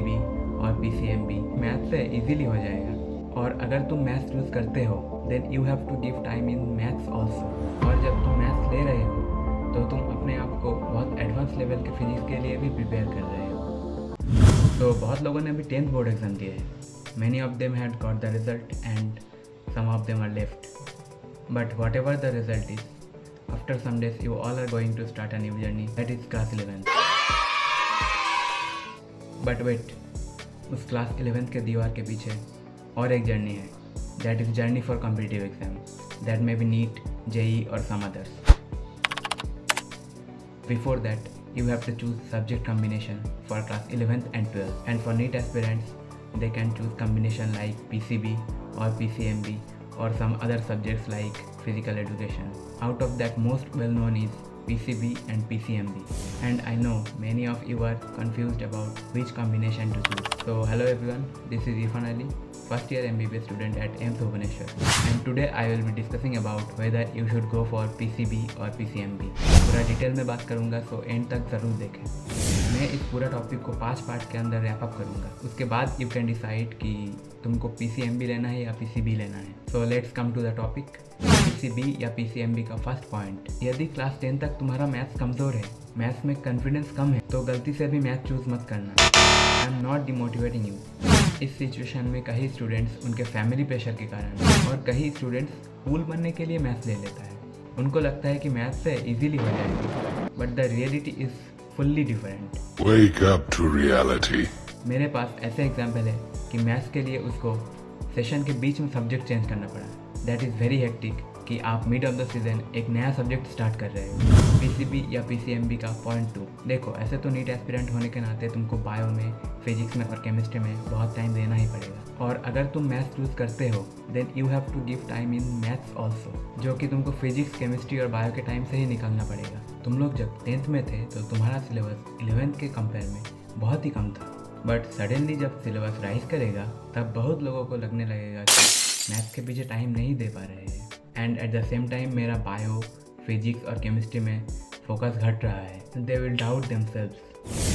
PCB और PCMB math से easily हो जाएगा। और अगर तुम मैथ्स चूज़ करते हो then you have to give time in maths also. और जब तुम मैथ्स ले रहे हो तो तुम अपने आप को बहुत एडवांस लेवल के फिजिक्स के लिए भी प्रिपेयर कर रहे हो। तो बहुत लोगों ने अभी 10th बोर्ड एग्जाम दिए है। Many of them had got the result and some of them are left, but whatever the result is, after some days you all are going to start a new journey, that is class 11th। But wait, उस class 11th के दीवार के पीछे और एक journey है, that is journey for competitive exam, that may be NEET, JEE और some others. Before that, you have to choose subject combination for class 11th and 12th, and for NEET aspirants, they can choose combination like PCB or PCMB or some other subjects like physical education. Out of that, most well known is PCB and PCMB, and I know many of you are confused about which combination to choose. So hello everyone, this is Irfan Ali, first year MBBS student at AIIMS Bhubaneswar, and today I will be discussing about whether you should go for PCB or PCMB. पूरा detail में बात करूँगा, so and तक ज़रूर देखें। मैं इस पूरा टॉपिक को 5 पार्ट के अंदर रैप अप करूँगा। उसके बाद यू कैन डिसाइड कि तुमको PCMB लेना है या PCB लेना है। So let's come to the topic. PCB या PCMB का फर्स्ट पॉइंट, यदि क्लास 10 तक तुम्हारा मैथ्स कमज़ोर है, मैथ्स में कॉन्फिडेंस कम है, तो गलती से भी मैथ चूज़ मत करना। I am not demotivating you. इस सिचुएशन में कई स्टूडेंट्स उनके फैमिली प्रेशर के कारण और कई स्टूडेंट्स कूल बनने के लिए मैथ्स ले लेता है। उनको लगता है कि मैथ्स से इजीली हो जाएगी, but the reality is fully different. Wake up to reality. मेरे पास ऐसे एग्जाम्पल है कि मैथ्स के लिए उसको सेशन के बीच में सब्जेक्ट चेंज करना पड़ा। दैट इज़ वेरी हेक्टिक कि आप मिड ऑफ द सीजन एक नया सब्जेक्ट स्टार्ट कर रहे हो। PCB या PCMB का पॉइंट 2, देखो ऐसे तो नीट एस्पिरेंट होने के नाते तुमको बायो में, फिजिक्स में और केमिस्ट्री में बहुत टाइम देना ही पड़ेगा। और अगर तुम मैथ्स चूज़ करते हो then you have to give time in maths also, जो कि तुमको फिजिक्स, केमिस्ट्री और बायो के टाइम से ही निकालना पड़ेगा। तुम लोग जब 10th में थे तो तुम्हारा सिलेबस 11th के कंपेयर में बहुत ही कम था, बट सडनली जब सिलेबस राइज करेगा तब बहुत लोगों को लगने लगेगा कि मैथ्स के पीछे टाइम नहीं दे पा रहे हैं, and at the same time मेरा बायो, फिजिक्स और केमिस्ट्री में फोकस घट रहा है। They will doubt themselves.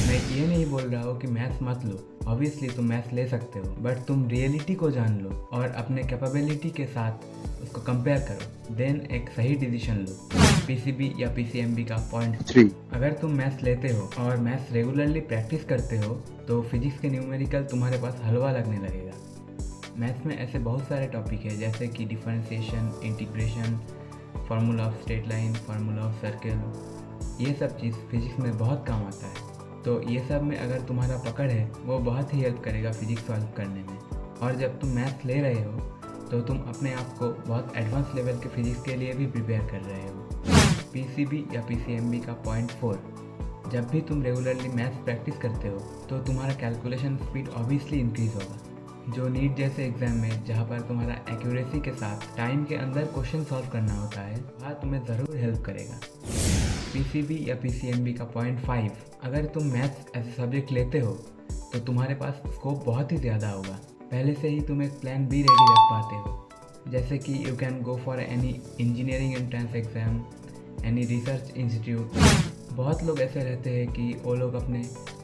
मैं ये नहीं बोल रहा हूँ कि मैथ्स मत लो, ऑब्वियसली तुम मैथ्स ले सकते हो, बट तुम रियलिटी को जान लो और अपने कैपेबिलिटी के साथ उसको कंपेयर करो, देन एक सही डिसीजन लो। PCB या PCMB का पॉइंट 3, अगर तुम मैथ्स लेते हो और मैथ्स रेगुलरली प्रैक्टिस करते हो तो फिजिक्स के न्यूमेरिकल तुम्हारे पास हलवा लगने लगेगा। मैथ्स में ऐसे बहुत सारे टॉपिक है जैसे कि differentiation, integration, formula of straight line, formula of circle, ये सब चीज़ फिजिक्स में बहुत काम आता है। तो ये सब में अगर तुम्हारा पकड़ है वो बहुत ही हेल्प करेगा फिजिक्स सॉल्व करने में। और जब तुम मैथ्स ले रहे हो तो तुम अपने आप को बहुत एडवांस लेवल के फिजिक्स के लिए भी प्रिपेयर कर रहे हो। PCB या PCMB का पॉइंट 4, जब भी तुम रेगुलरली मैथ्स प्रैक्टिस करते हो तो तुम्हारा कैलकुलेशन स्पीड ऑब्वियसली इंक्रीज होगा, जो नीट जैसे एग्जाम में जहाँ पर तुम्हारा एक्यूरेसी के साथ टाइम के अंदर क्वेश्चन सॉल्व करना होता है, वहाँ तुम्हें ज़रूर हेल्प करेगा। PCB या PCMB का पॉइंट 5, अगर तुम मैथ्स एज ए सब्जेक्ट लेते हो तो तुम्हारे पास स्कोप बहुत ही ज़्यादा होगा। पहले से ही तुम एक प्लान बी रेडी रख पाते हो, जैसे कि you can go for any engineering entrance exam, any research institute. बहुत लोग ऐसे रहते हैं कि वो लोग अपने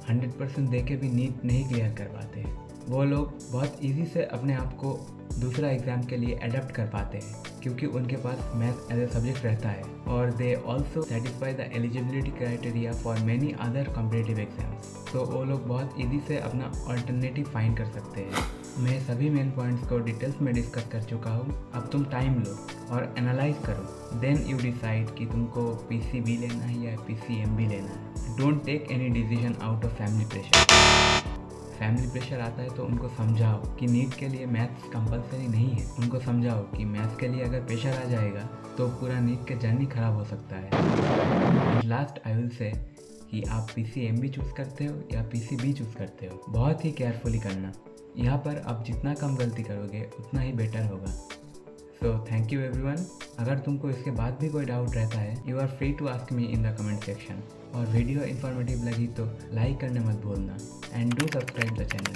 100% दे के भी नीट नहीं क्लियर कर पाते हैं। वो लोग बहुत इजी से अपने आप को दूसरा एग्ज़ाम के लिए अडेप्ट कर पाते हैं क्योंकि उनके पास मैथ्स एज ए सब्जेक्ट रहता है, और they also satisfy the eligibility criteria for many other competitive exams. तो वो लोग बहुत इजी से अपना ऑल्टरनेटिव फाइंड कर सकते हैं। मैं सभी मेन पॉइंट्स को डिटेल्स में डिस्कस कर चुका हूँ। अब तुम टाइम लो और एनालाइज करो, देन यू डिसाइड कि तुमको PCB लेना है या PCMB लेना है। Don't take any decision out of family pressure. Family pressure आता है तो उनको समझाओ कि नीट के लिए मैथ्स कंपलसरी नहीं है। उनको समझाओ कि मैथ्स के लिए अगर प्रेशर आ जाएगा तो पूरा नीट का जर्नी खराब हो सकता है। लास्ट आई विल से कि आप PCMB चूज़ करते हो या PCB चूज़ करते हो, बहुत ही केयरफुली करना। यहाँ पर आप जितना कम गलती करोगे उतना ही बेटर होगा। So thank you everyone. अगर तुमको इसके बाद भी कोई डाउट रहता है, you are free to ask me in the comment section. और वीडियो इन्फॉर्मेटिव लगी तो लाइक करने मत भूलना, and do subscribe the channel.